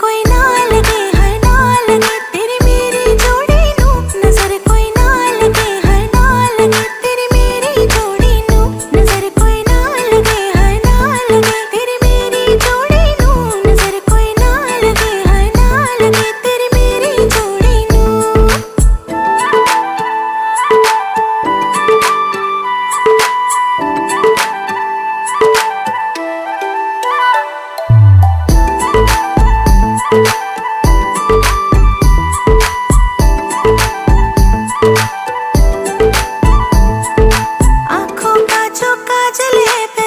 कोई ना लगे है ना लगे तेरी मेरी जोड़ी नू, नजर कोई ना लगे है ना लगे तेरी मेरी जोड़ी नू, नजर कोई ना लगे है ना लगे तेरी मेरी जोड़ी नू, नजर कोई ना लगे है ना लगे तेरी मेरी जोड़ी नू। आँखों का जो काजल है